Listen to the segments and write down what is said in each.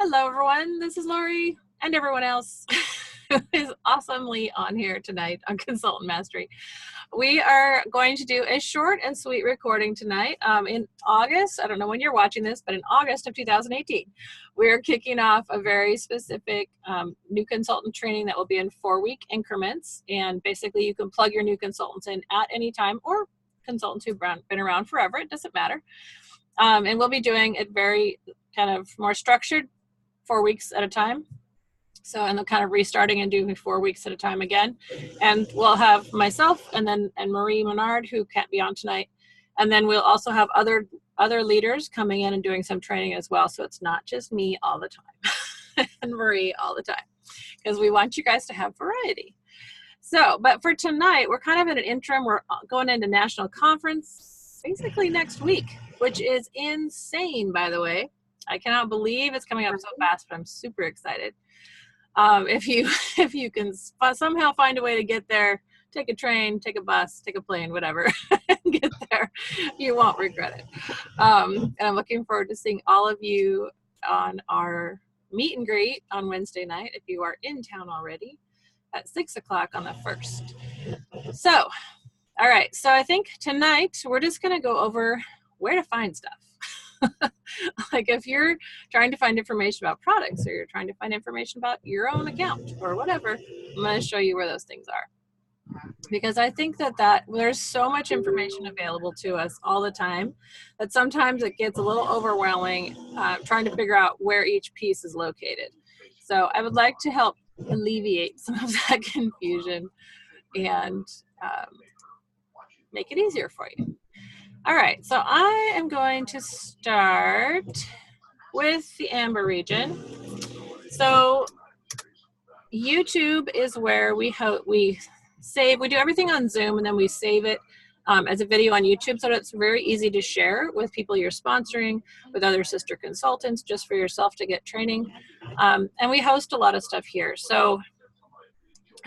Hello, everyone. This is Lori and everyone else who is awesomely on here tonight on Consultant Mastery. We are going to do a short and sweet recording tonight in August. I don't know when you're watching this, but in August of 2018, we're kicking off a very specific new consultant training that will be in 4-week increments. And basically, you can plug your new consultants in at any time, or consultants who've been around forever. It doesn't matter. And we'll be doing it very kind of more structured, 4 weeks at a time. So, and they're kind of restarting and doing 4 weeks at a time again. And we'll have myself and Marie Menard, who can't be on tonight. And then we'll also have other leaders coming in and doing some training as well. So it's not just me all the time and Marie all the time, because we want you guys to have variety. So, but for tonight, we're kind of in an interim. We're going into national conference basically next week, which is insane, by the way. I cannot believe it's coming up so fast, but I'm super excited. If you can somehow find a way to get there, take a train, take a bus, take a plane, whatever, and get there, you won't regret it. And I'm looking forward to seeing all of you on our meet and greet on Wednesday night, if you are in town already, at 6 o'clock on the 1st. So, all right. So I think tonight we're just going to go over where to find stuff. Like if you're trying to find information about products, or you're trying to find information about your own account or whatever, I'm going to show you where those things are. Because I think that there's so much information available to us all the time that sometimes it gets a little overwhelming trying to figure out where each piece is located. So I would like to help alleviate some of that confusion and make it easier for you. All right, so I am going to start with the Amber region. So YouTube is where we save. We do everything on Zoom, and then we save it as a video on YouTube, so that it's very easy to share with people you're sponsoring, with other sister consultants, just for yourself to get training. And we host a lot of stuff here. So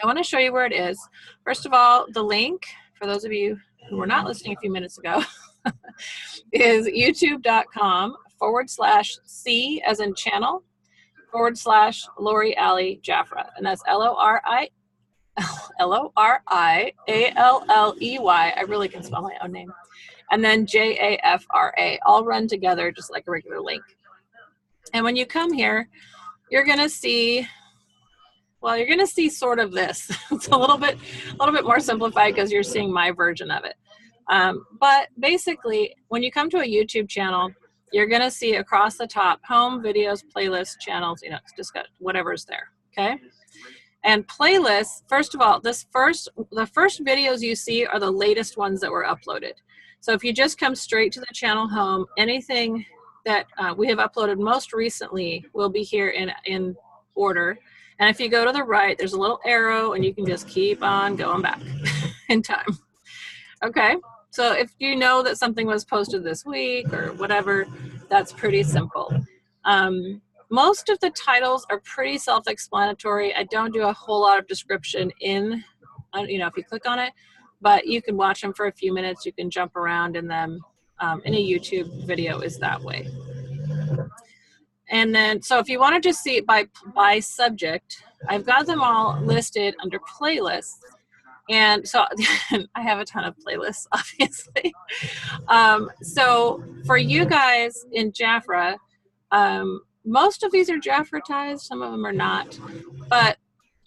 I want to show you where it is. First of all, the link, for those of you who were not listening a few minutes ago, is youtube.com/C as in channel /Lori Alley Jafra. And that's Lorialley. I really can spell my own name. And then Jafra, all run together just like a regular link. And when you come here, you're going to see, well, you're going to see sort of this. It's a little bit more simplified because you're seeing my version of it. But basically, when you come to a YouTube channel, you're going to see across the top, home, videos, playlists, channels, just got whatever's there, okay? And playlists, first of all, the first videos you see are the latest ones that were uploaded. So if you just come straight to the channel home, anything that we have uploaded most recently will be here in order. And if you go to the right, there's a little arrow, and you can just keep on going back in time. Okay, so if you know that something was posted this week or whatever, that's pretty simple. Most of the titles are pretty self-explanatory. I don't do a whole lot of description in, if you click on it, but you can watch them for a few minutes. You can jump around in them. Any YouTube video is that way. And then, so if you want to just see it by subject, I've got them all listed under playlists. And so I have a ton of playlists, obviously. So for you guys in Jafra, most of these are Jafratized, some of them are not. But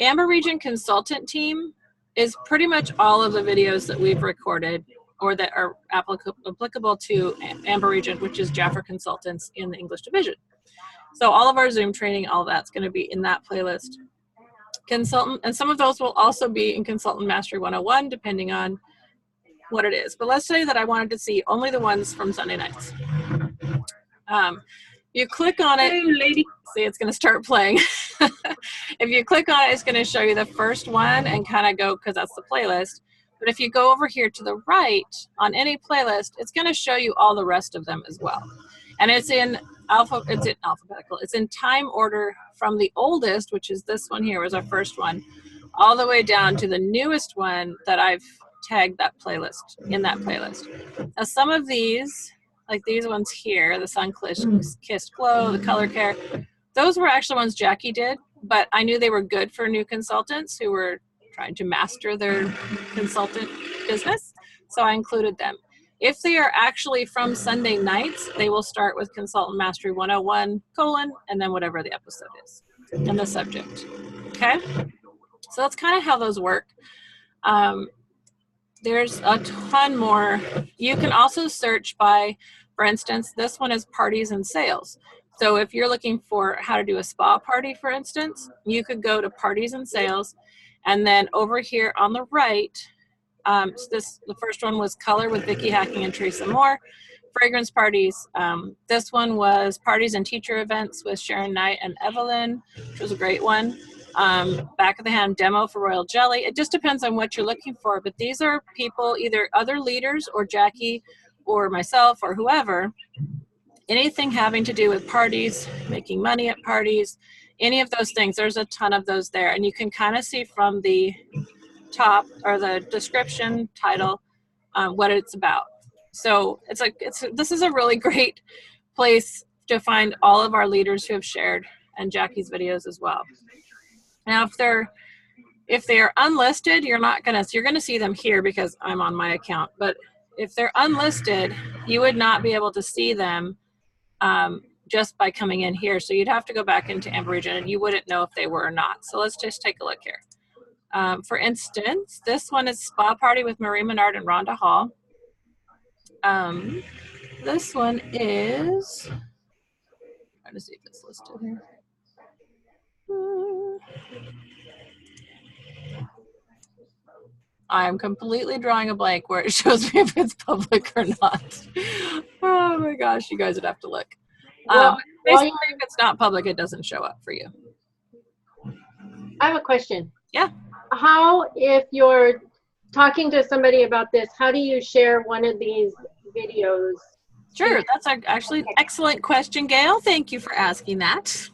Amber Region Consultant Team is pretty much all of the videos that we've recorded or that are applicable to Amber Region, which is Jafra Consultants in the English Division. So all of our Zoom training, all that's going to be in that playlist. Consultant, and some of those will also be in Consultant Mastery 101, depending on what it is. But let's say that I wanted to see only the ones from Sunday nights. You click on it, lady. See, it's going to start playing. If you click on it, it's going to show you the first one and kind of go, because that's the playlist. But if you go over here to the right on any playlist, it's going to show you all the rest of them as well. And it's in alphabetical. It's in time order from the oldest, which is this one here, was our first one, all the way down to the newest one that I've tagged that playlist, in that playlist. Now some of these, like these ones here, the Sun Kissed Glow, the Color Care, Those were actually ones Jackie did, but I knew they were good for new consultants who were trying to master their consultant business, so I included them. If they are actually from Sunday nights, they will start with Consultant Mastery 101, and then whatever the episode is and the subject. Okay? So that's kind of how those work. There's a ton more. You can also search by, for instance, this one is parties and sales. So if you're looking for how to do a spa party, for instance, you could go to parties and sales, and then over here on the right, the first one was color with Vicki Hacking and Teresa Moore. Fragrance parties. This one was parties and teacher events with Sharon Knight and Evelyn, which was a great one. Back of the hand demo for Royal Jelly. It just depends on what you're looking for, but these are people, either other leaders or Jackie or myself or whoever, anything having to do with parties, making money at parties, any of those things. There's a ton of those there, and you can kind of see from the top or the description title what it's about. So this is a really great place to find all of our leaders who have shared, and Jackie's videos as well. Now, if they are unlisted, you're gonna see them here because I'm on my account. But if they're unlisted, you would not be able to see them just by coming in here. So you'd have to go back into Amber Region, and you wouldn't know if they were or not. So let's just take a look here. For instance, this one is Spa Party with Marie Menard and Rhonda Hall. This one is, trying to see if it's listed here. I'm completely drawing a blank where it shows me if it's public or not. Oh my gosh, you guys would have to look. Basically, if it's not public, it doesn't show up for you. I have a question. Yeah. How, if you're talking to somebody about this, how do you share one of these videos? Sure, that's actually an excellent question, Gail. Thank you for asking that.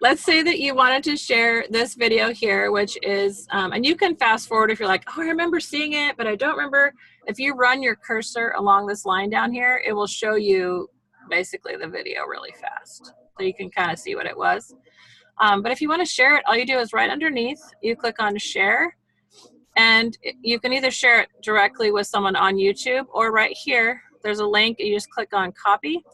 Let's say that you wanted to share this video here, which is, and you can fast forward if you're like, oh, I remember seeing it, but I don't remember. If you run your cursor along this line down here, it will show you basically the video really fast. So you can kind of see what it was. But if you want to share it, all you do is right underneath, you click on share, and you can either share it directly with someone on YouTube, or right here, there's a link, you just click on copy,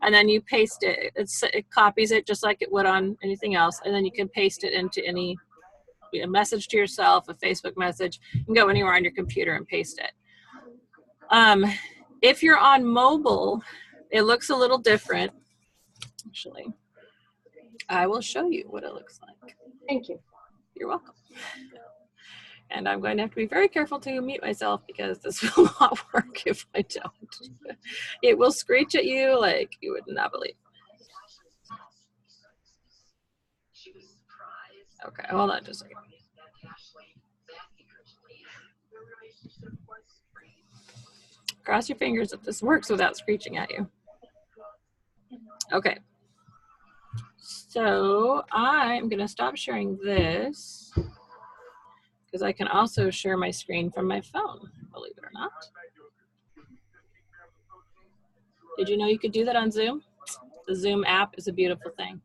and then you paste it. It copies it just like it would on anything else, and then you can paste it into any message to yourself, a Facebook message. You can go anywhere on your computer and paste it. If you're on mobile, it looks a little different. Actually, I will show you what it looks like. Thank you. You're welcome. And I'm going to have to be very careful to mute myself because this will not work if I don't. It will screech at you like you would not believe. Okay, hold on just a second. Cross your fingers that this works without screeching at you. Okay. So I'm going to stop sharing this because I can also share my screen from my phone, believe it or not. Did you know you could do that on Zoom? The Zoom app is a beautiful thing.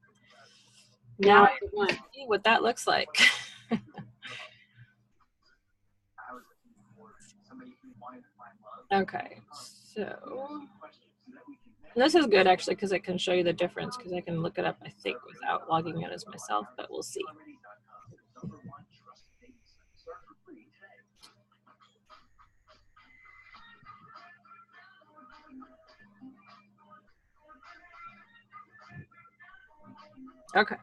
Now I want to see what that looks like. Okay, so this is good actually because it can show you the difference because I can look it up, I think, without logging in as myself, but we'll see. Okay.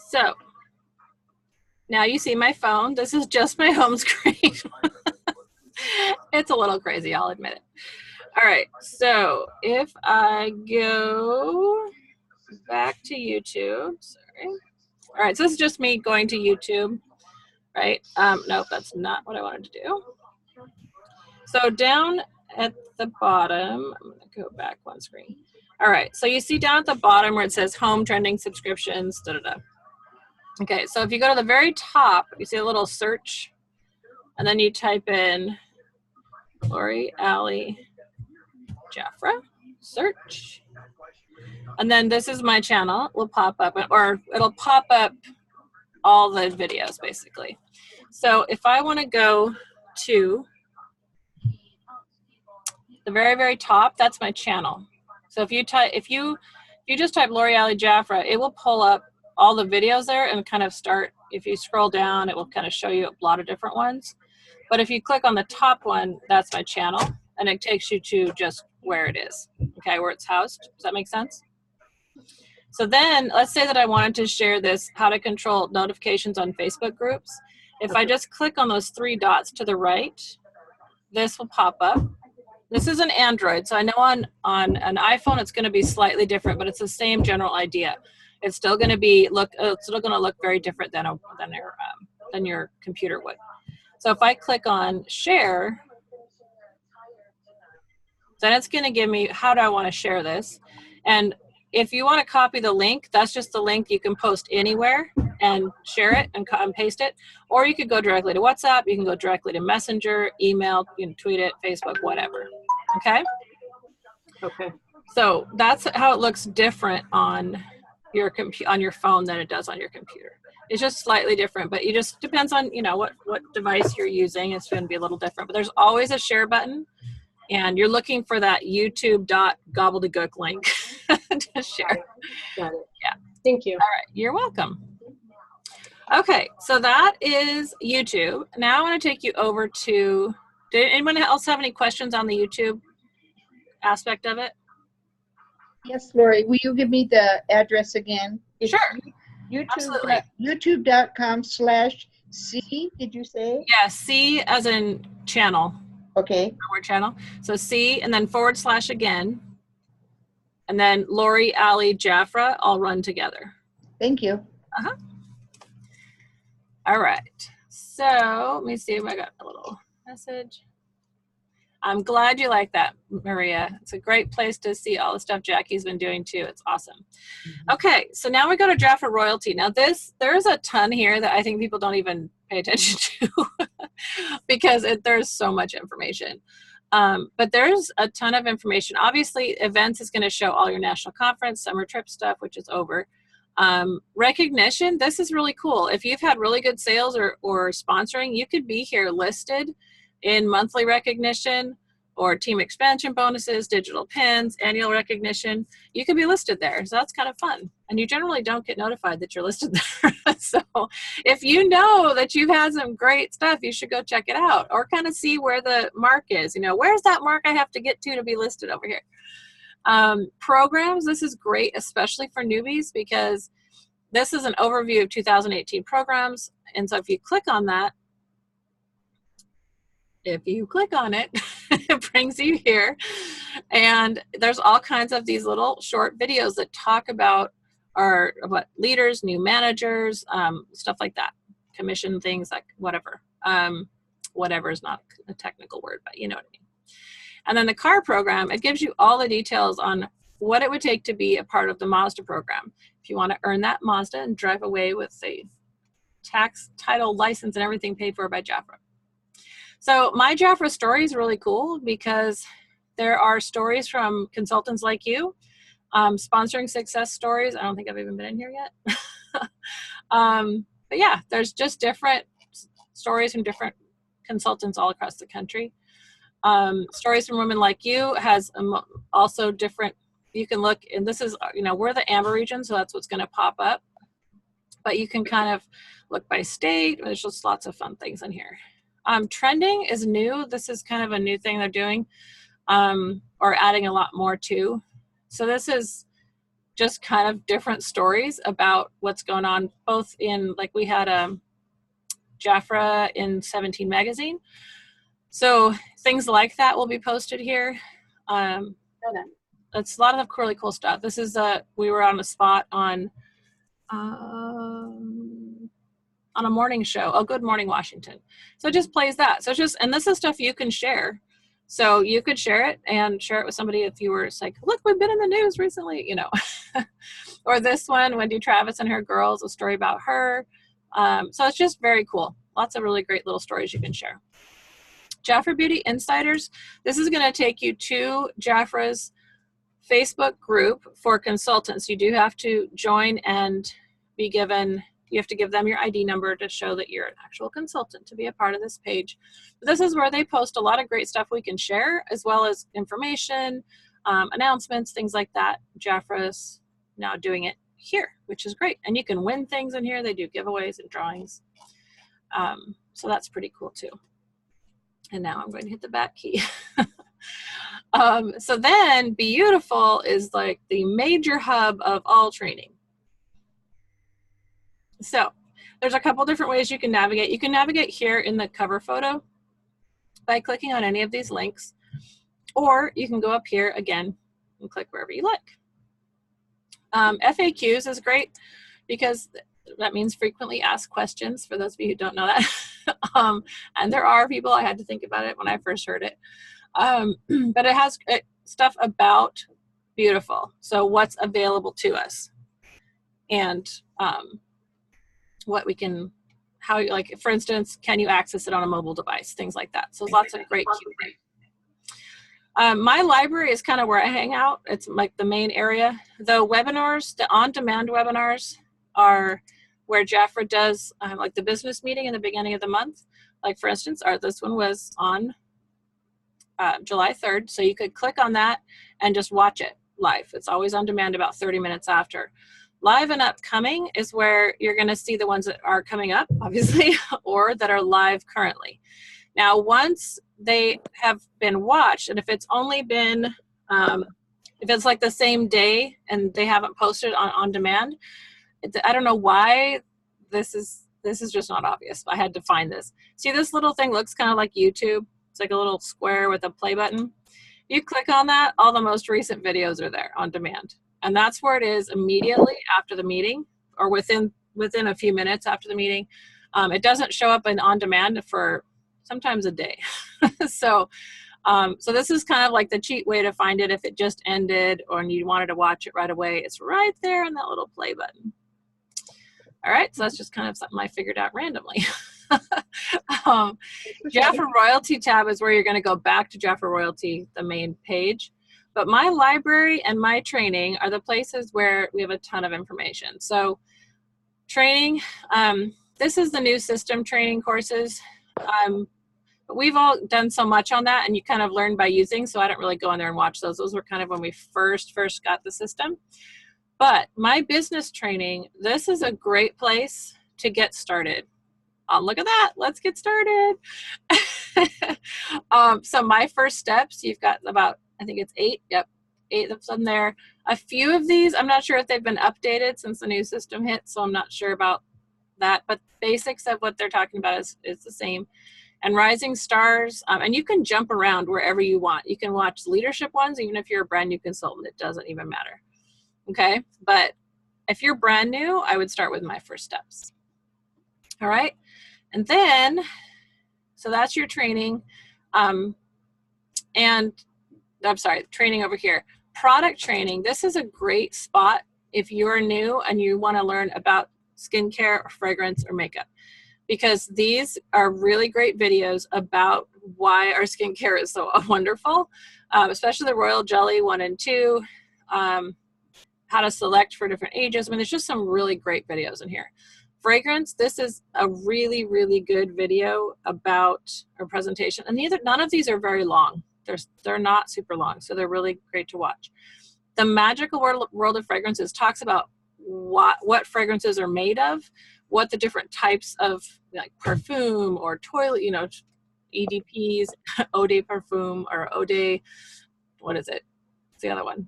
So now you see my phone. This is just my home screen. It's a little crazy, I'll admit it. All right, so if I go back to YouTube, sorry. All right, so this is just me going to YouTube, right? Nope, that's not what I wanted to do. So down at the bottom, I'm gonna go back one screen. All right, so you see down at the bottom where it says home, trending, subscriptions, da-da-da. Okay, so if you go to the very top, you see a little search, and then you type in Lori, Allie, Jafra, search. And then this is my channel, will pop up, or it'll pop up all the videos basically. So if I want to go to the very, very top, that's my channel. So if you type, if you just type Lori Ali Jafra, it will pull up all the videos there and kind of start. If you scroll down, it will kind of show you a lot of different ones. But if you click on the top one, that's my channel, and it takes you to just where it is, okay, where it's housed. Does that make sense? So then let's say that I wanted to share this, how to control notifications on Facebook groups. If I just click on those 3 dots to the right, this will pop up. This is an Android, so I know on an iPhone it's going to be slightly different, but it's the same general idea. It's still going to be it's still going to look very different than your computer would. So if I click on share, then it's going to give me how do I want to share this. And if you want to copy the link, that's just the link you can post anywhere and share it and paste it. Or you could go directly to WhatsApp, you can go directly to Messenger, email, you can tweet it, Facebook, whatever. Okay? Okay. So that's how it looks different on your phone than it does on your computer. It's just slightly different, but it just depends on, you know, what device you're using. It's going to be a little different, but there's always a share button, and you're looking for that youtube.gobbledygook link to share. Got it. Yeah. Thank you. All right. You're welcome. Okay. So that is YouTube. Now I want to take you over to, did anyone else have any questions on the YouTube aspect of it? Yes, Lori, will you give me the address again? It's Sure. YouTube.com/C, did you say? Yeah, C as in channel. Okay. Our channel. So C and then / again. And then Lori Ali Jafra all run together. Thank you. Uh-huh. All right. So let me see if I got a little message. I'm glad you like that, Maria. It's a great place to see all the stuff Jackie's been doing too. It's awesome. Okay, so now we go to Jafra Royalty. Now there's a ton here that I think people don't even pay attention to because there's so much information. But there's a ton of information. Obviously, events is going to show all your national conference, summer trip stuff, which is over. Recognition, this is really cool. If you've had really good sales or sponsoring, you could be here listed in monthly recognition or team expansion bonuses, digital pins, annual recognition. You could be listed there. So that's kind of fun. And you generally don't get notified that you're listed there. So if you know that you've had some great stuff, you should go check it out or kind of see where the mark is. You know, where's that mark I have to get to be listed over here? Programs, this is great, especially for newbies, because this is an overview of 2018 programs. And so if you click on that, it brings you here, and there's all kinds of these little short videos that talk about leaders, new managers, stuff like that, commission things, like whatever. Whatever is not a technical word, but you know what I mean. And then the car program, it gives you all the details on what it would take to be a part of the Mazda program. If you want to earn that Mazda and drive away with a tax, title, license, and everything paid for by Jafra. So my Jafra story is really cool because there are stories from consultants like you, sponsoring success stories. I don't think I've even been in here yet. But yeah, there's just different stories from different consultants all across the country. Stories from women like you has also different, you can look, and this is, you know, we're the Amber region, so that's what's going to pop up. But you can kind of look by state. There's just lots of fun things in here. Trending is new. This is kind of a new thing they're doing, or adding a lot more to. So this is just kind of different stories about what's going on, both in, like we had Jafra in 17 magazine. So things like that will be posted here. It's a lot of really cool stuff. This is we were on a spot on a morning show, Oh Good Morning Washington. So it just plays that. So it's just, and this is stuff you can share. So you could share it and share it with somebody if you were like, look, we've been in the news recently, you know. Or this one, Wendy Travis and her girls, a story about her. So it's just very cool. Lots of really great little stories you can share. Jafra Beauty Insiders, this is going to take you to Jafra's Facebook group for consultants. You do have to join and be given, you have to give them your ID number to show that you're an actual consultant to be a part of this page. This is where they post a lot of great stuff we can share, as well as information, announcements, things like that. Jafra's now doing it here, which is great. And you can win things in here. They do giveaways and drawings. So that's pretty cool too. And now I'm going to hit the back key. So then Beautiful is like the major hub of all training. So there's a couple different ways you can navigate. You can navigate here in the cover photo by clicking on any of these links, or you can go up here again and click wherever you like. FAQs is great because that means frequently asked questions, for those of you who don't know that. And there are people, I had to think about it when I first heard it. But it has stuff about Beautiful. So what's available to us, and what we can, how, like, for instance, can you access it on a mobile device, things like that. So lots of great Q&A. My library is kind of where I hang out. It's like the main area. The webinars, the on-demand webinars, are where Jafra does like the business meeting in the beginning of the month. Like for instance, this one was on July 3rd. So you could click on that and just watch it live. It's always on demand about 30 minutes after. Live and upcoming is where you're going to see the ones that are coming up, obviously, or that are live currently. Now, once they have been watched, and if it's only been, if it's like the same day and they haven't posted on demand, I don't know why this is just not obvious. I had to find this. See, this little thing looks kind of like YouTube. It's like a little square with a play button. You click on that, all the most recent videos are there on demand. And that's where it is immediately after the meeting, or within a few minutes after the meeting. It doesn't show up in on demand for sometimes a day. So this is kind of like the cheat way to find it if it just ended or you wanted to watch it right away. It's right there in that little play button. All right, so that's just kind of something I figured out randomly. Jafra Royalty tab is where you're going to go back to Jafra Royalty, the main page. But my library and my training are the places where we have a ton of information. So training, this is the new system training courses. We've all done so much on that, and you kind of learn by using, so I don't really go in there and watch those. Those were kind of when we first got the system. But my business training, this is a great place to get started. Look at that, let's get started. So my first steps, you've got about, I think it's 8, yep, 8 of them there. A few of these, I'm not sure if they've been updated since the new system hit, so I'm not sure about that, but basics of what they're talking about is the same. And Rising Stars, and you can jump around wherever you want. You can watch leadership ones, even if you're a brand new consultant, it doesn't even matter. Okay, but if you're brand new, I would start with my first steps. All right, and then, so that's your training. And I'm sorry, training over here. Product training, this is a great spot if you're new and you want to learn about skincare or fragrance or makeup, because these are really great videos about why our skincare is so wonderful, especially the Royal Jelly 1 and 2, how to select for different ages. I mean, there's just some really great videos in here. Fragrance, this is a really, really good video about our presentation. And none of these are very long. They're not super long, so they're really great to watch. The Magical World of Fragrances talks about what fragrances are made of, what the different types of like perfume or toilet, you know, EDPs, eau de parfum or eau de, what is it? What's the other one?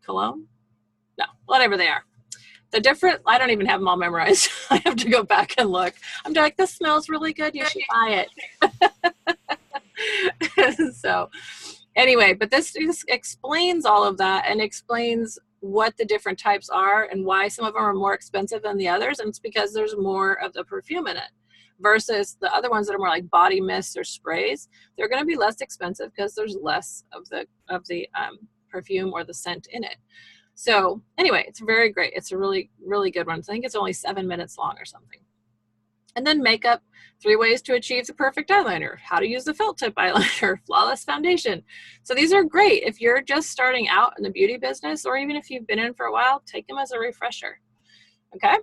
Cologne? No, whatever they are. The different, I don't even have them all memorized. I have to go back and look. I'm like, this smells really good. You should buy it. So anyway, but this just explains all of that and explains what the different types are and why some of them are more expensive than the others. And it's because there's more of the perfume in it versus the other ones that are more like body mists or sprays. They're going to be less expensive because there's less of the perfume or the scent in it. So anyway, it's very great. It's a really, really good one. I think it's only 7 minutes long or something. And then makeup, 3 ways to achieve the perfect eyeliner, how to use the felt tip eyeliner, flawless foundation. So these are great if you're just starting out in the beauty business, or even if you've been in for a while, take them as a refresher. Okay.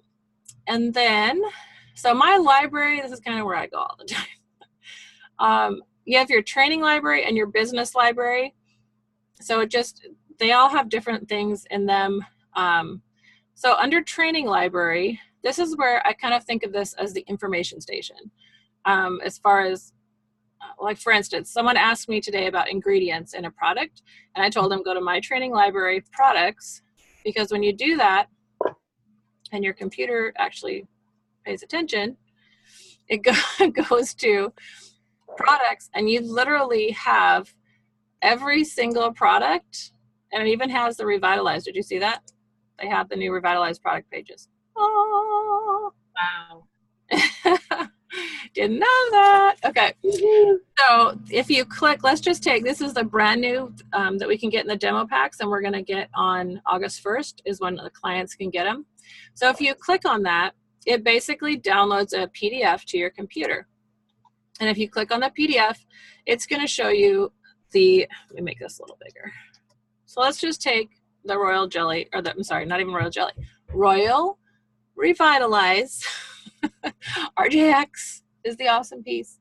And then, so my library, this is kind of where I go all the time. You have your training library and your business library. So they all have different things in them. So under training library, this is where I kind of think of this as the information station. As far as, like for instance, someone asked me today about ingredients in a product, and I told them go to my training library products, because when you do that, and your computer actually pays attention, it goes to products, and you literally have every single product, and it even has the revitalized. Did you see that? They have the new revitalized product pages. Oh, Wow. didn't know that. Okay. So if you click, let's just take, this is the brand new that we can get in the demo packs, and we're going to get on August 1st is when the clients can get them. So if you click on that, it basically downloads a PDF to your computer. And if you click on the PDF, it's going to show you let me make this a little bigger. So let's just take the Royal Jelly, or I'm sorry, not even Royal Jelly, Royal Revitalize. RJX is the awesome piece.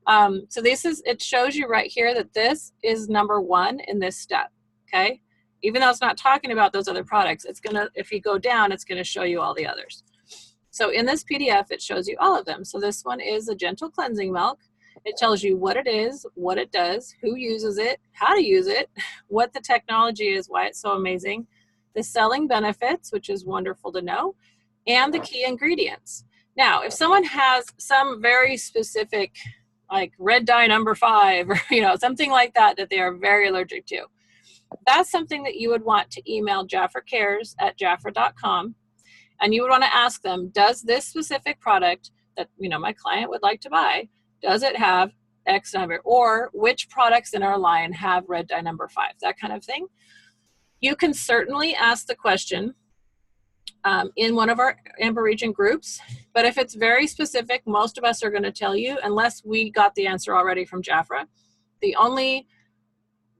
So it shows you right here that this is number 1 in this step, okay? Even though it's not talking about those other products, if you go down, it's gonna show you all the others. So in this PDF, it shows you all of them. So this one is a gentle cleansing milk. It tells you what it is, what it does, who uses it, how to use it, what the technology is, why it's so amazing, the selling benefits, which is wonderful to know, and the key ingredients. Now, if someone has some very specific, like red dye number 5, or something like that they are very allergic to, that's something that you would want to email jafracares@jafra.com, and you would want to ask them, does this specific product that my client would like to buy, does it have X number, or which products in our line have red dye number 5, that kind of thing. You can certainly ask the question in one of our Amber Region groups, but if it's very specific, most of us are going to tell you, unless we got the answer already from Jafra. The only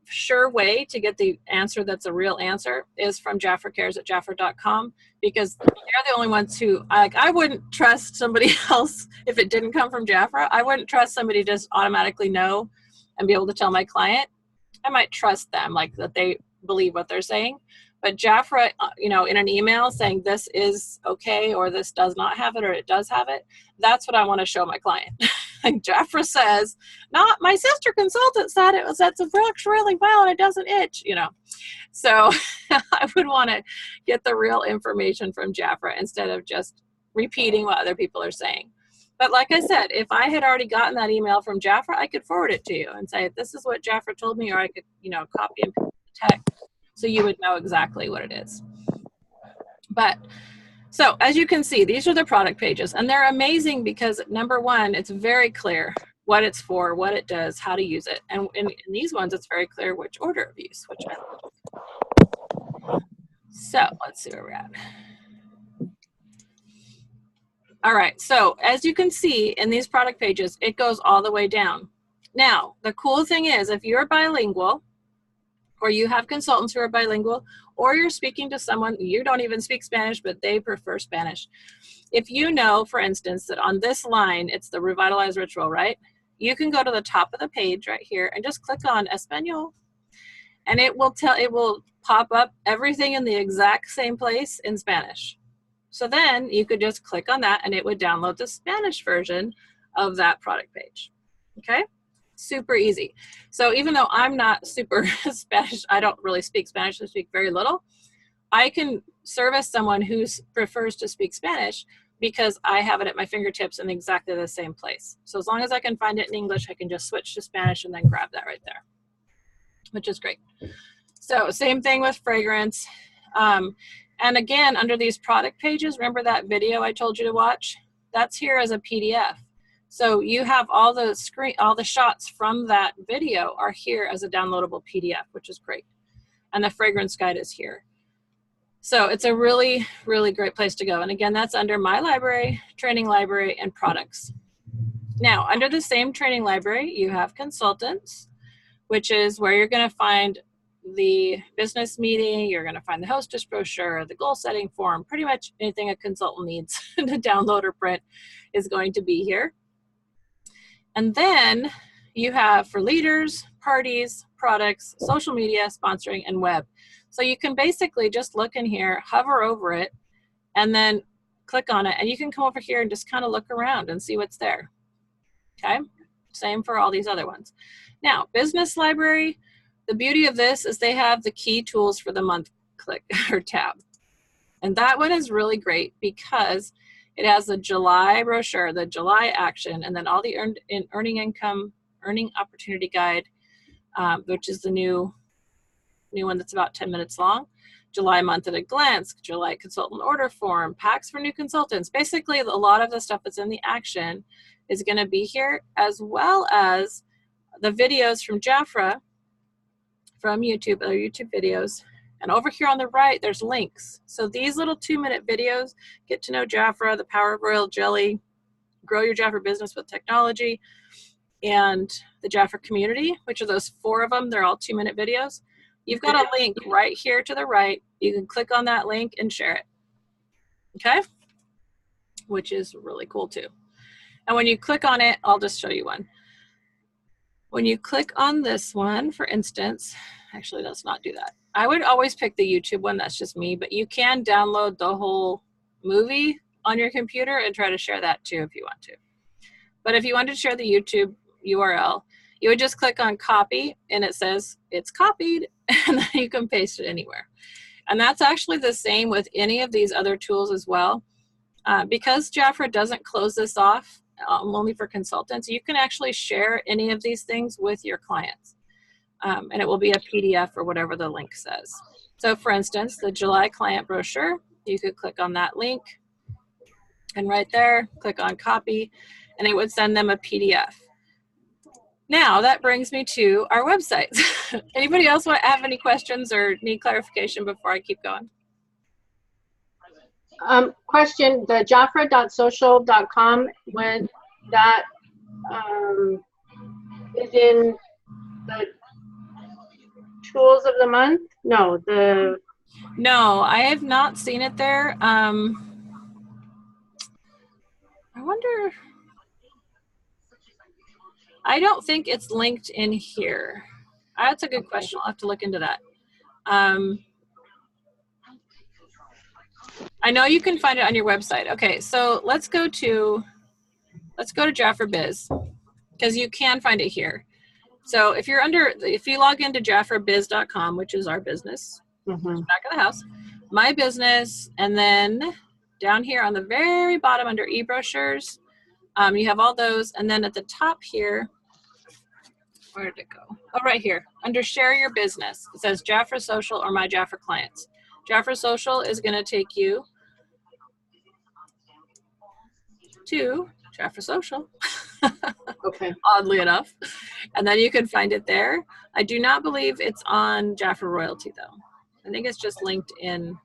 sure way to get the answer that's a real answer is from jafracares@jafra.com, because they're the only ones who, I wouldn't trust somebody else if it didn't come from Jafra. I wouldn't trust somebody to just automatically know and be able to tell my client. I might trust them, like that they believe what they're saying. But Jafra, in an email saying this is okay, or this does not have it, or it does have it, that's what I want to show my client. Like Jafra says, not my sister consultant said it works really well and it doesn't itch, So I would want to get the real information from Jafra instead of just repeating what other people are saying. But like I said, if I had already gotten that email from Jafra, I could forward it to you and say, this is what Jafra told me, or I could, copy and paste the text so you would know exactly what it is. But so as you can see, these are the product pages, and they're amazing because number 1, it's very clear what it's for, what it does, how to use it. And in these ones, it's very clear which order of use, which I love. So let's see where we're at. All right, so as you can see in these product pages, it goes all the way down. Now, the cool thing is, if you're bilingual, or you have consultants who are bilingual, or you're speaking to someone, you don't even speak Spanish, but they prefer Spanish. If you know, for instance, that on this line, it's the Revitalize Ritual, right? You can go to the top of the page right here and just click on Espanol, and it will pop up everything in the exact same place in Spanish. So then you could just click on that and it would download the Spanish version of that product page, okay? Super easy. So even though I'm not super Spanish, I don't really speak Spanish, I speak very little, I can service someone who prefers to speak Spanish because I have it at my fingertips in exactly the same place. So as long as I can find it in English, I can just switch to Spanish and then grab that right there, which is great. So same thing with fragrance. And again, under these product pages, remember that video I told you to watch? That's here as a PDF. So you have all the shots from that video are here as a downloadable PDF, which is great. And the fragrance guide is here. So it's a really, really great place to go. And again, that's under My Library, Training Library, and Products. Now, under the same training library, you have Consultants, which is where you're going to find the business meeting, you're going to find the hostess brochure, the goal setting form, pretty much anything a consultant needs to download or print is going to be here. And then you have for leaders, parties, products, social media, sponsoring, and web. So you can basically just look in here, hover over it, and then click on it, and you can come over here and just kind of look around and see what's there. Okay, same for all these other ones. Now, business library, the beauty of this is they have the key tools for the month click or tab. And that one is really great because it has the July brochure, the July action, and then all the earning income, earning opportunity guide, which is the new one that's about 10 minutes long. July month at a glance, July consultant order form, packs for new consultants. Basically, a lot of the stuff that's in the action is going to be here, as well as the videos from Jafra from YouTube, other YouTube videos. And over here on the right, there's links. So these little 2-minute videos, get to know Jafra, the power of royal jelly, grow your Jafra business with technology, and the Jafra community, which are those 4 of them. They're all 2-minute videos. You've got a link right here to the right. You can click on that link and share it. Okay? Which is really cool too. And when you click on it, I'll just show you one. When you click on this one, for instance, actually let's not do that. I would always pick the YouTube one, that's just me, but you can download the whole movie on your computer and try to share that too if you want to. But if you want to share the YouTube URL, you would just click on copy and it says it's copied, and then you can paste it anywhere. And that's actually the same with any of these other tools as well. Because Jafra doesn't close this off only for consultants, you can actually share any of these things with your clients. And it will be a PDF or whatever the link says. So for instance, the July client brochure, you could click on that link and right there, click on copy, and it would send them a PDF. Now that brings me to our website. Anybody else have any questions or need clarification before I keep going? Question, the jafra.social.com, when that is in the tools of the month? No, I have not seen it there. I wonder, I don't think it's linked in here. That's a good question. I'll have to look into that. I know you can find it on your website. Okay, so let's go to jafrabiz, because you can find it here. So if you log into jafrabiz.com, which is our business, back of the house, my business, and then down here on the very bottom under e-brochures, you have all those, and then at the top here, where did it go? Oh, right here, under share your business, it says Jafra Social or my Jafra clients. Jafra Social is going to take you to Jafra Social, okay. Oddly enough, and then you can find it there. I do not believe it's on Jafra Royalty though. I think it's just linked in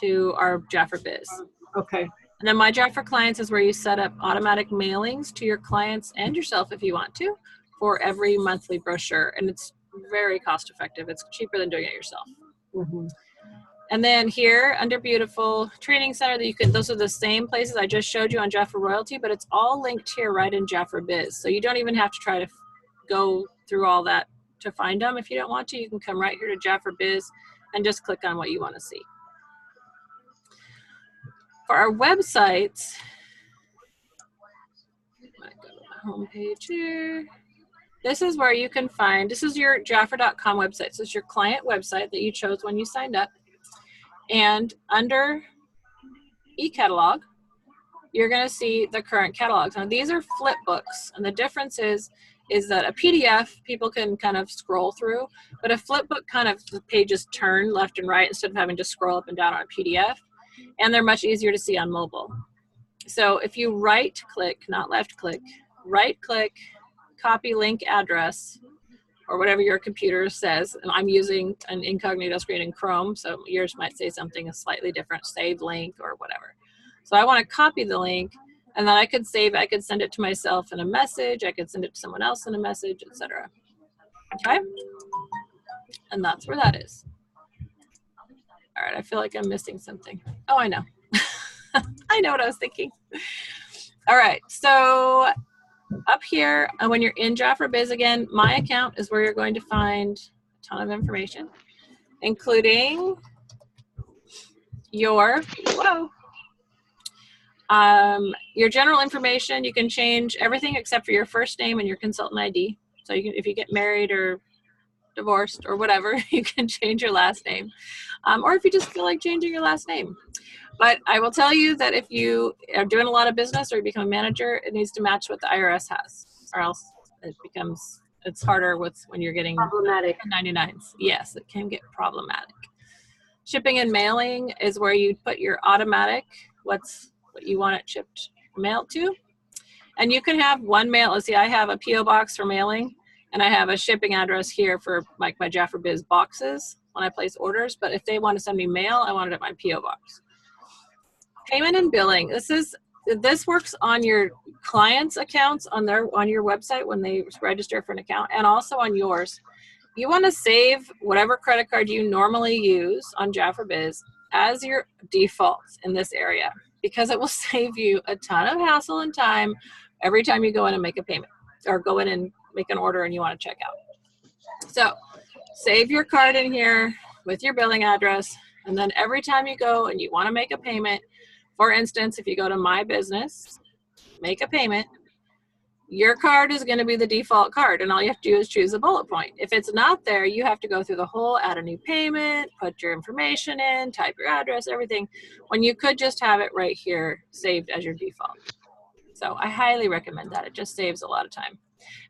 to our Jafra Biz. Okay. And then my Jafra Clients is where you set up automatic mailings to your clients and yourself if you want to for every monthly brochure, and it's very cost effective. It's cheaper than doing it yourself. And then here under Beautiful Training Center, that those are the same places I just showed you on Jafra Royalty, but it's all linked here right in Jafra Biz. So you don't even have to try to go through all that to find them. If you don't want to, you can come right here to Jafra Biz and just click on what you want to see. For our websites, I might go to the home page here. This is where you can find, this is your jafra.com website. So it's your client website that you chose when you signed up. And under e-catalog, you're going to see the current catalogs. Now these are flip books, and the difference is that a PDF people can kind of scroll through, but a flip book kind of the pages turn left and right instead of having to scroll up and down on a PDF, and they're much easier to see on mobile. So if you right click, not left click, right click, copy link address, or whatever your computer says. And I'm using an incognito screen in Chrome, so yours might say something slightly different, save link or whatever. So I want to copy the link, and then I could save it. I could send it to myself in a message. I could send it to someone else in a message, etc. Okay? And that's where that is. All right, I feel like I'm missing something. Oh, I know. I know what I was thinking. All right, so up here, when you're in jafrabiz again, my account is where you're going to find a ton of information, including your general information. You can change everything except for your first name and your consultant ID. So you can, if you get married or divorced or whatever, you can change your last name, or if you just feel like changing your last name. But I will tell you that if you are doing a lot of business or you become a manager, it needs to match what the IRS has, or else it's harder when you're getting Problematic. 99s. Yes, it can get problematic. Shipping and mailing is where you put your automatic, what you want it shipped, mailed to. And you can have one mail. Let's see, I have a PO box for mailing, and I have a shipping address here for like my jafrabiz boxes when I place orders. But if they want to send me mail, I want it at my PO box. Payment and billing. This works on your clients' accounts on your website when they register for an account, and also on yours. You want to save whatever credit card you normally use on jafrabiz as your default in this area, because it will save you a ton of hassle and time every time you go in and make a payment or go in and make an order and you want to check out. So save your card in here with your billing address, and then every time you go and you want to make a payment, for instance, if you go to My Business, make a payment, your card is going to be the default card, and all you have to do is choose a bullet point. If it's not there, you have to go through the whole add a new payment, put your information in, type your address, everything, when you could just have it right here saved as your default. So I highly recommend that. It just saves a lot of time.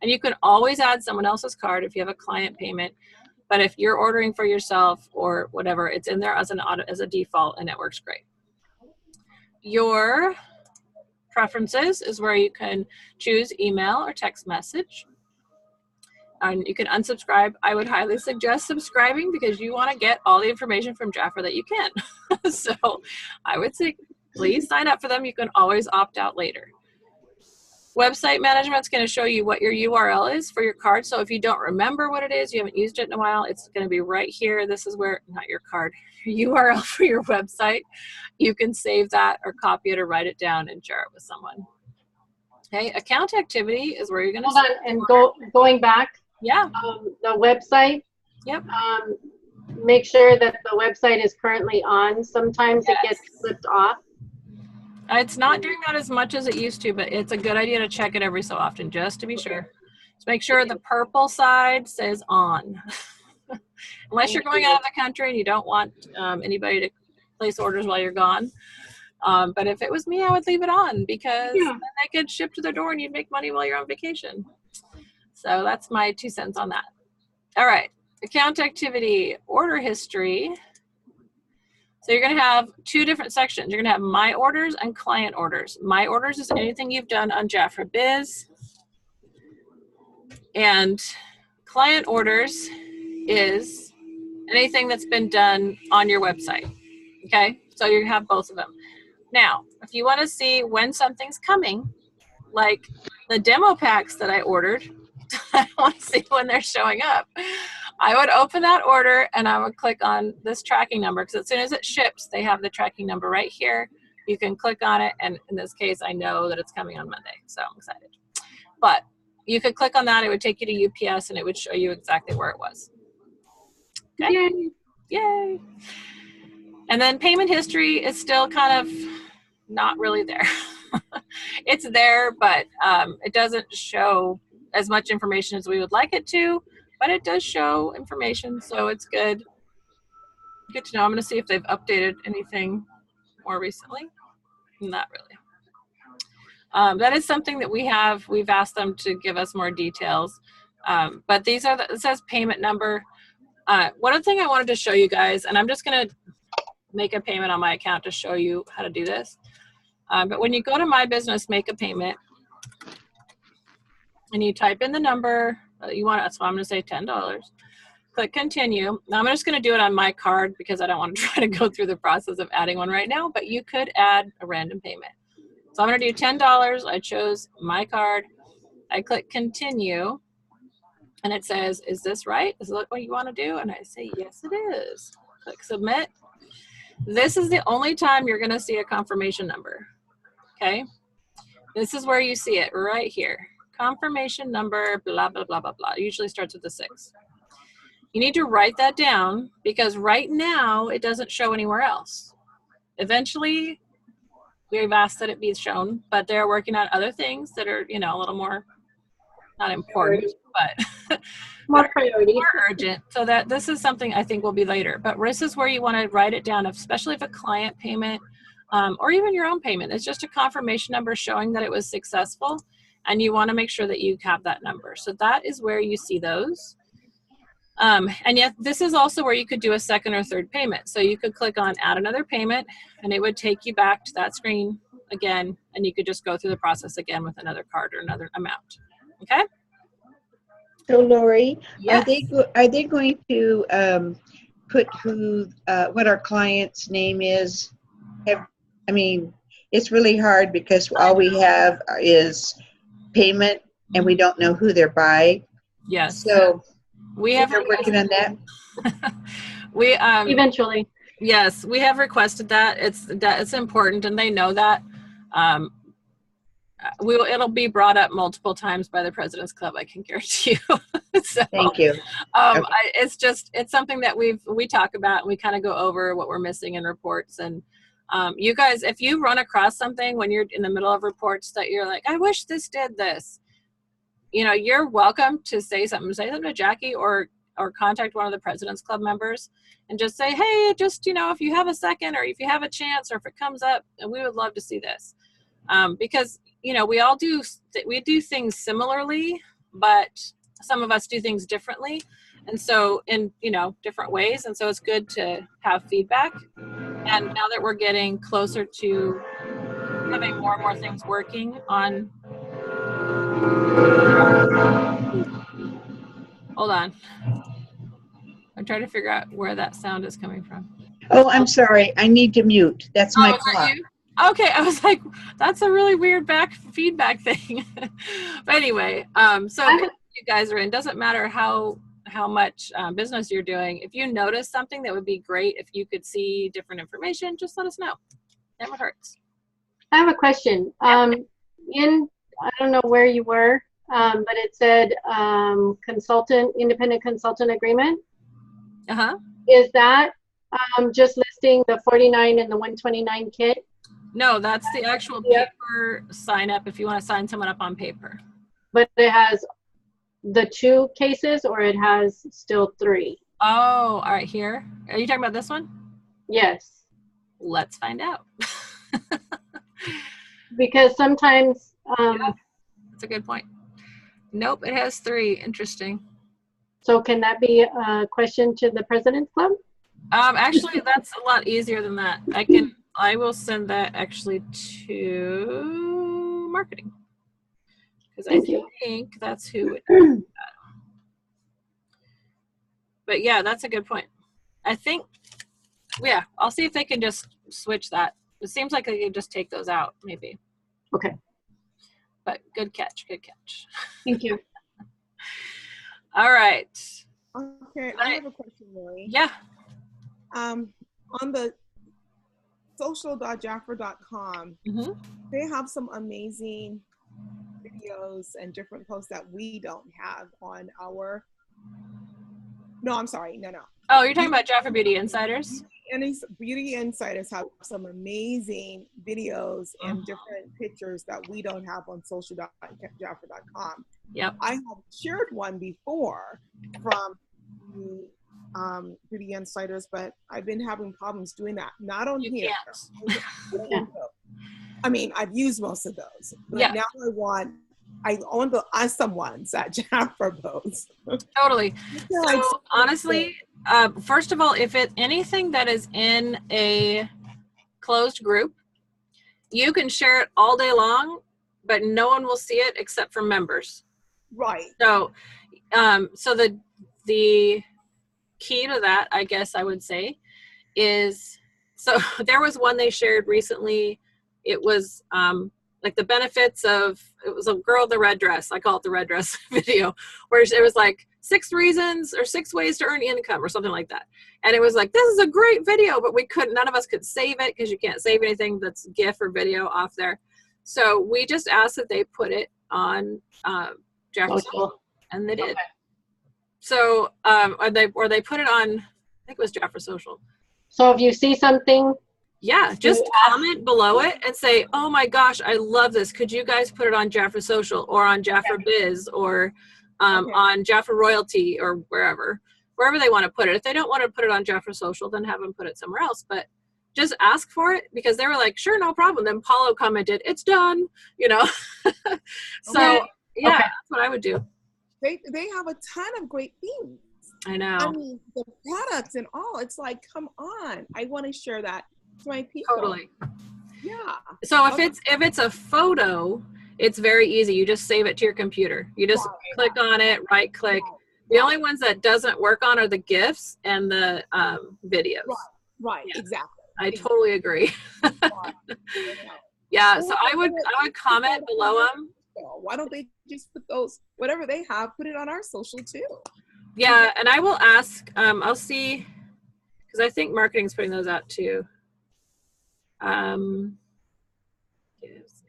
And you can always add someone else's card if you have a client payment, but if you're ordering for yourself or whatever, it's in there as a default, and it works great. Your preferences is where you can choose email or text message. And you can unsubscribe. I would highly suggest subscribing because you want to get all the information from Jafra that you can. So I would say please sign up for them. You can always opt out later. Website management is going to show you what your URL is for your card. So if you don't remember what it is, you haven't used it in a while, it's going to be right here. This is where, not your card, your URL for your website. You can save that or copy it or write it down and share it with someone. Okay, account activity is where you're going to Hold on, and going back. Yeah. The website. Yep. Make sure that the website is currently on. Sometimes it gets flipped off. It's not doing that as much as it used to, but it's a good idea to check it every so often just to be sure. Just make sure the purple side says on. Unless you're going out of the country and you don't want anybody to place orders while you're gone. But if it was me, I would leave it on because then they could ship to their door and you'd make money while you're on vacation. So that's my 2 cents on that. All right, account activity, order history. So you're going to have 2 different sections. You're going to have My Orders and Client Orders. My Orders is anything you've done on jafrabiz. And Client Orders is anything that's been done on your website. Okay? So you have both of them. Now, if you want to see when something's coming, like the demo packs that I ordered, I want to see when they're showing up. I would open that order and I would click on this tracking number because as soon as it ships, they have the tracking number right here. You can click on it, and in this case, I know that it's coming on Monday, so I'm excited. But you could click on that, it would take you to UPS, and it would show you exactly where it was. Okay? Yay. Yay! And then payment history is still kind of not really there. It's there, but it doesn't show as much information as we would like it to. But it does show information, so it's good. Good to know. I'm going to see if they've updated anything more recently. Not really. That is something that we've asked them to give us more details. But these are it says payment number. One other thing I wanted to show you guys, and I'm just going to make a payment on my account to show you how to do this. But when you go to My Business, make a payment, and you type in the number So I'm going to say $10. Click continue. Now I'm just going to do it on my card because I don't want to try to go through the process of adding one right now, but you could add a random payment. So I'm going to do $10. I chose my card. I click continue and it says, is this right? Is that what you want to do? And I say, yes, it is. Click submit. This is the only time you're going to see a confirmation number. Okay. This is where you see it right here. Confirmation number, blah, blah, blah, blah, blah. It usually starts with the 6. You need to write that down because right now it doesn't show anywhere else. Eventually, we've asked that it be shown, but they're working on other things that are, you know, a little more, not important, but More priority. more urgent. So that this is something I think will be later. But this is where you want to write it down, especially if a client payment or even your own payment. It's just a confirmation number showing that it was successful, and you want to make sure that you have that number. So that is where you see those. And yet this is also where you could do a second or third payment. So you could click on add another payment and it would take you back to that screen again, and you could just go through the process again with another card or another amount. Okay? So Lori, Yes. are they going to put what our client's name is? I mean, it's really hard because all we have is payment and we don't know who they're by. Yes. So we have they're working on that. We Eventually. yes, we have requested that. It's important, and they know that. It'll be brought up multiple times by the President's Club, I can guarantee you. So, Thank you. Okay. It's something that we talk about, and we kind of go over what we're missing in reports. And you guys, if you run across something when you're in the middle of reports that you're like, I wish this did this, you know, you're welcome to say something to Jackie or contact one of the President's Club members and just say, hey, just, you know, if you have a second or if you have a chance or if it comes up, and we would love to see this. Because, you know, we do things similarly, but some of us do things differently. And so in, you know, different ways. And so it's good to have feedback. And now that we're getting closer to having more and more things working on, hold on. I'm trying to figure out where that sound is coming from. Oh, I'm sorry. I need to mute. That's my clock. Okay, I was like, that's a really weird feedback thing. But anyway, so if you guys are in, doesn't matter how much business you're doing. If you notice something that would be great, if you could see different information, just let us know. Never hurts. I have a question. I don't know where you were, but it said independent consultant agreement. Uh-huh. Is that just listing the 49 and the 129 kit? No, that's the actual paper sign up if you want to sign someone up on paper. But it has the 2 cases, or it has still 3? Oh, all right, here. Are you talking about this one? Yes. Let's find out. Because sometimes... yeah, that's a good point. Nope, it has 3. Interesting. So can that be a question to the President's Club? Actually, that's a lot easier than that. I will send that actually to marketing. Because I think that's who would do that. But yeah, that's a good point. I think, yeah, I'll see if they can just switch that. It seems like they could just take those out, maybe. Okay. But good catch, good catch. Thank you. All right. Okay, I have a question, Lori. Yeah. On the social.jafra.com, they have some amazing videos and different posts that we don't have on our, no, I'm sorry, no. Oh, you're talking about Jafra Beauty Insiders? Beauty Insiders have some amazing videos and different pictures that we don't have on social.jafra.com. Yep. I have shared one before from the Beauty Insiders, but I've been having problems doing that. Not on here. I mean, I've used most of those, but now I want the awesome ones that Jafra posts. Totally. So honestly, first of all, if it's anything that is in a closed group, you can share it all day long, but no one will see it except for members. Right. So So the key to that, I guess I would say, is, so there was one they shared recently. It was like the benefits of, it was a girl in the red dress. I call it the red dress video, where it was like 6 reasons or 6 ways to earn income or something like that. And it was like, this is a great video, but none of us could save it because you can't save anything that's GIF or video off there. So we just asked that they put it on Jefferson, and they did. Okay. So, or they put it on, I think it was Jafra Social. So if you see something, yeah, just comment below it and say, oh my gosh, I love this. Could you guys put it on Jafra Social or on jafrabiz or on Jafra Royalty or wherever they want to put it. If they don't want to put it on Jafra Social, then have them put it somewhere else. But just ask for it, because they were like, sure, no problem. Then Paulo commented, it's done, you know. So yeah, that's what I would do. They have a ton of great things. I know. I mean, the products and all. It's like, come on. I want to share that to my people. Totally. Yeah. So if it's a photo, it's very easy. You just save it to your computer. You just click on it, right click. The only ones that doesn't work on are the GIFs and the videos. Right. Yeah. Exactly. I totally agree. Yeah. So I would comment below them. Why don't they just put those, whatever they have, put it on our social too? Yeah, and I will ask, I'll see, because I think marketing's putting those out too. GIFs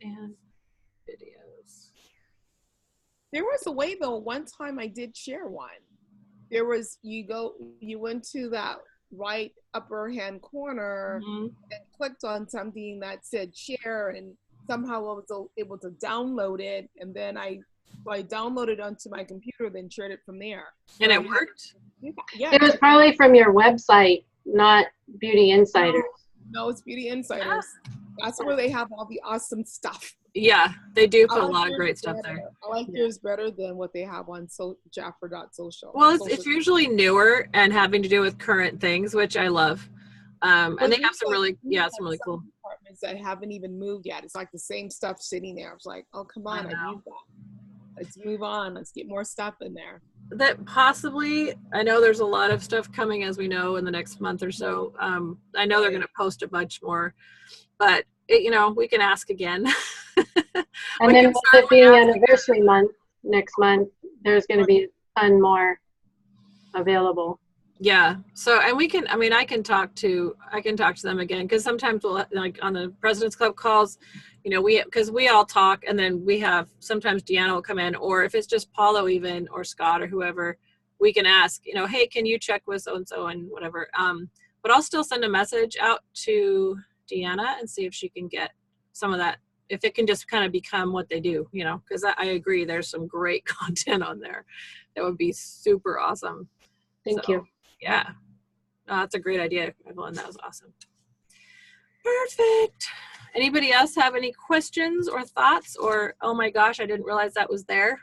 and videos. There was a way though, one time I did share one. There was, you went to that right upper hand corner and clicked on something that said share, and somehow I was able to download it, and then I downloaded it onto my computer, then shared it from there. And it worked? Yeah. It was probably from your website, not Beauty Insiders. No, it's Beauty Insiders. That's where they have all the awesome stuff. Yeah, they do put a lot of great stuff there. I like yours better than what they have on jafra.social. Well, it's usually newer and having to do with current things, which I love. And they have some really cool departments that haven't even moved yet. It's like the same stuff sitting there. I was like, oh, come on, I used that. Let's move on. Let's get more stuff in there. That possibly, I know there's a lot of stuff coming, as we know, in the next month or so. I know they're going to post a bunch more, but we can ask again. And then with it being anniversary month next month, there's going to be a ton more available. Yeah. So, and I can talk to them again, because sometimes we'll, like on the President's Club calls, because we all talk, and then we have, sometimes Deanna will come in, or if it's just Paulo even, or Scott or whoever, we can ask, hey, can you check with so-and-so and whatever. But I'll still send a message out to Deanna and see if she can get some of that, if it can just kind of become what they do, because I agree, there's some great content on there that would be super awesome. Thank you. Yeah, that's a great idea, Evelyn. That was awesome. Perfect. Anybody else have any questions or thoughts, or, oh my gosh, I didn't realize that was there?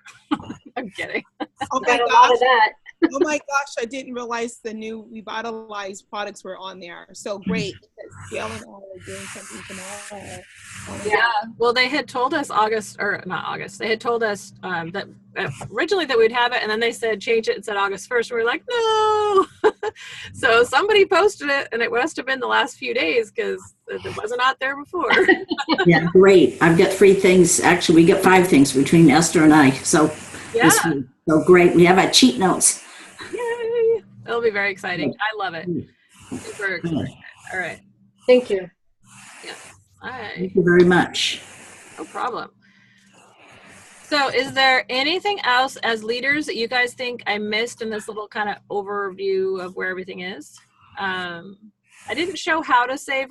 I'm kidding. Oh my gosh. Oh my gosh, I didn't realize the new revitalized products were on there. So great. Gail and I are doing something tomorrow. Yeah. Well, they had told us they had told us that originally that we'd have it, and then they said change it and said August 1st. We were like, no. So somebody posted it, and it must have been the last few days, because it wasn't out there before. Yeah, great. I've got 3 things. Actually, we got 5 things between Esther and I. So yeah. So great. We have our cheat notes. Yay. It'll be very exciting. I love it. Super excited. All right. Thank you. Yeah. All right. Thank you very much. No problem. So is there anything else as leaders that you guys think I missed in this little kind of overview of where everything is? I didn't show how to save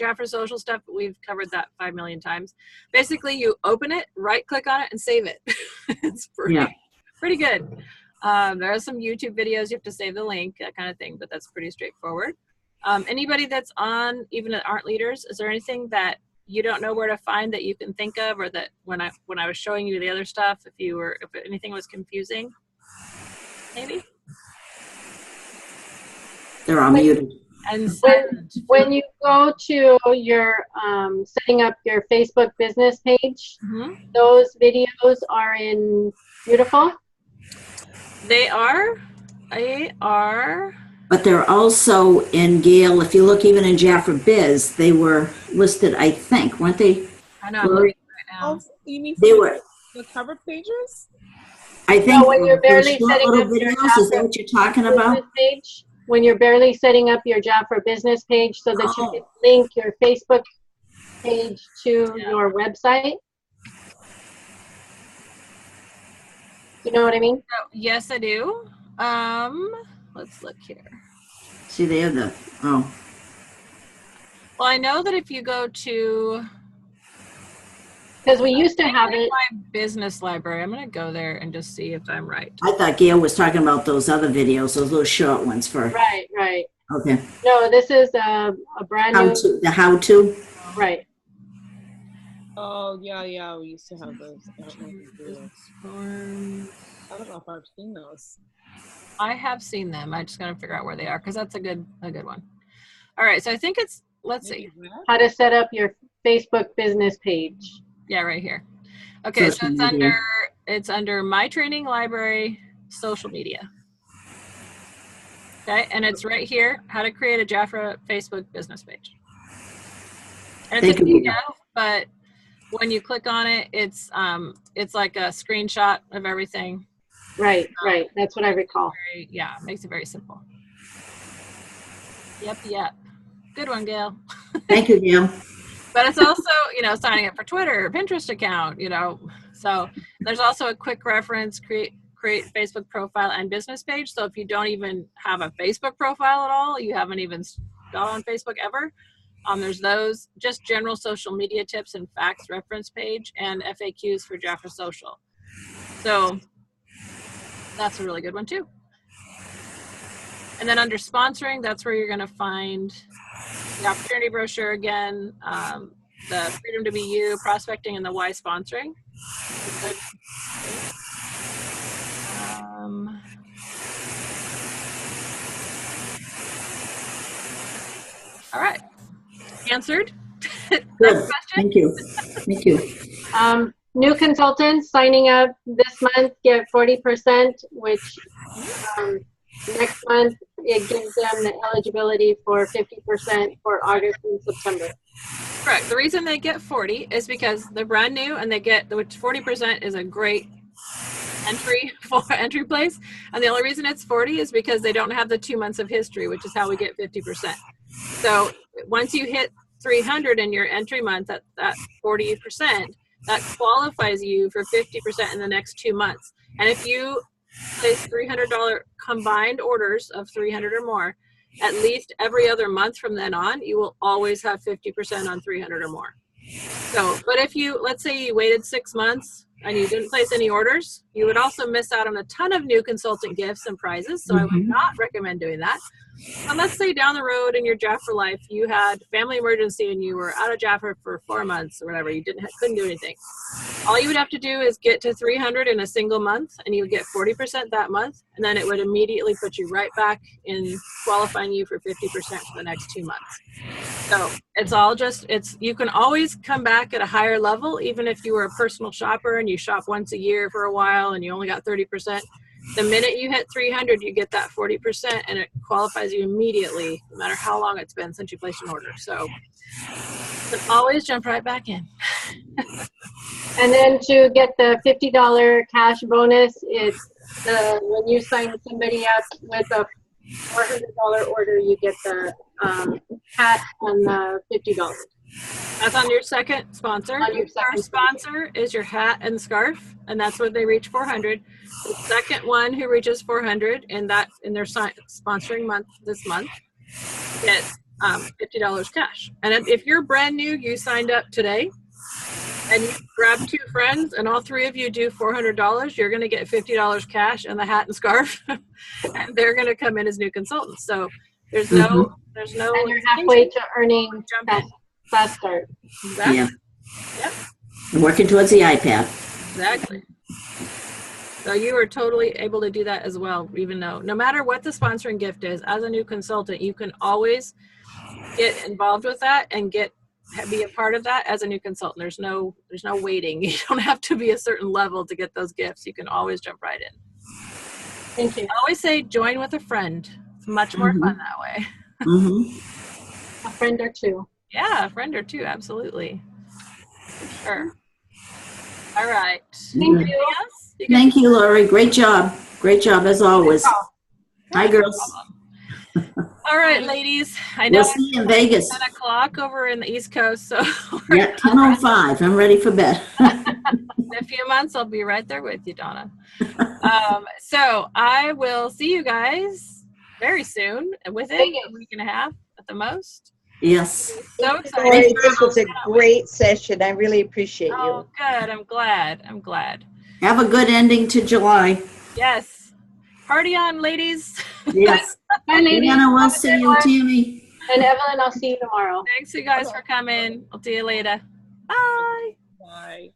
Jafra Social stuff, but we've covered that 5 million times. Basically, you open it, right click on it, and save it. It's pretty good. There are some YouTube videos, you have to save the link, that kind of thing, but that's pretty straightforward. Anybody that's on, even that aren't leaders, is there anything that you don't know where to find that you can think of, or that when I was showing you the other stuff, if anything was confusing, maybe? They're on muted. And when you go to your setting up your Facebook business page, those videos are in Beautiful? They are. But they're also in Gale. If you look even in jafrabiz, they were listed, I think, weren't they? I know I'm looking right now. Oh, you mean They were. the cover pages? I think No, when you're those barely short setting little up your videos. Is that what you're talking about? business page, when you're barely setting up your Jafra business page so that you can link your Facebook page to your website. You know what I mean? So, yes, I do. Let's look here. See, they have the, oh. Well, I know that if you go to Because we used to have it. my business library, I'm going to go there and just see if I'm right. I thought Gail was talking about those other videos, those little short ones for. Right. Okay. No, this is a brand How new. to, the how to. Right. Oh, yeah, we used to have those. I don't know if I've seen those. I have seen them. I just got to figure out where they are because that's a good one. All right, so I think it's, let's see. How to set up your Facebook business page. Yeah, right here. Okay, so Social it's media. under My Training Library, Social Media. Okay, and it's right here, how to create a Jafra Facebook business page. And it's a PDF, but when you click on it, it's like a screenshot of everything. Right. That's what I recall. Yeah, it makes it very simple. Yep. Good one, Gail. Thank you, Gail. But it's also, signing up for Twitter, Pinterest account, So there's also a quick reference, create Facebook profile and business page. So if you don't even have a Facebook profile at all, you haven't even got on Facebook ever, there's those, just general social media tips and facts reference page and FAQs for Jafra Social. So that's a really good one too. And then under sponsoring, that's where you're going to find the opportunity brochure again, the Freedom to Be You, prospecting, and the why sponsoring. All right. Answered. Good. Thank you. New consultants signing up this month get 40%, which next month it gives them the eligibility for 50% for August and September. Correct. The reason they get 40 is because they're brand new and they get, which 40% is a great entry place. And the only reason it's 40 is because they don't have the 2 months of history, which is how we get 50%. So once you hit 300 in your entry month at that 40%, that qualifies you for 50% in the next 2 months. And if you place $300 combined orders of 300 or more, at least every other month from then on, you will always have 50% on 300 or more. So, but if you, let's say you waited 6 months and you didn't place any orders, you would also miss out on a ton of new consultant gifts and prizes. So I would not recommend doing that. And let's say down the road in your Jafra life, you had family emergency and you were out of Jafra for 4 months or whatever, you couldn't do anything. All you would have to do is get to 300 in a single month and you would get 40% that month. And then it would immediately put you right back in qualifying you for 50% for the next 2 months. So it's all just, you can always come back at a higher level, even if you were a personal shopper and you shop once a year for a while and you only got 30%. The minute you hit 300, you get that 40% and it qualifies you immediately, no matter how long it's been since you placed an order. So you can always jump right back in. And then to get the $50 cash bonus, it's when you sign somebody up with a $400 order, you get the hat and the $50. That's on your second sponsor. On your second First sponsor is your hat and scarf, and that's where they reach 400. The second one who reaches 400 in their sponsoring month this month gets $50 cash. And if you're brand new, you signed up today, and you grab 2 friends, and all 3 of you do $400, you're going to get $50 cash and the hat and scarf, and they're going to come in as new consultants. So there's no. And you're halfway to earning fast start. Exactly. Yeah. Yep. I'm working towards the iPad. Exactly. So you are totally able to do that as well, even though no matter what the sponsoring gift is, as a new consultant, you can always get involved with that and be a part of that as a new consultant. There's no waiting. You don't have to be a certain level to get those gifts. You can always jump right in. Thank you. I always say join with a friend. It's much more fun that way. A friend or two. Yeah, a friend or two, absolutely. Sure. All right. Thank Anything you. else? You guys- Thank you, Lori. Great job. Great job as always. Hi, girls. All right, ladies. I know We'll see you in Vegas. 10 o'clock over in the East Coast, so Yeah, 10:05. I'm ready for bed. in a few months I'll be right there with you, Donna. So I will see you guys very soon, within a week and a half at the most. Yes. So Lori, excited. this was a great session. I really appreciate Oh, you. good. I'm glad. I'm glad. Have a good ending to July. Yes. Party on, ladies. Yes. Bye, ladies. Anna, we'll Have a see good you, one. Tammy. And Evelyn, I'll see you tomorrow. Thanks you guys for coming. I'll see you later. Bye. Bye.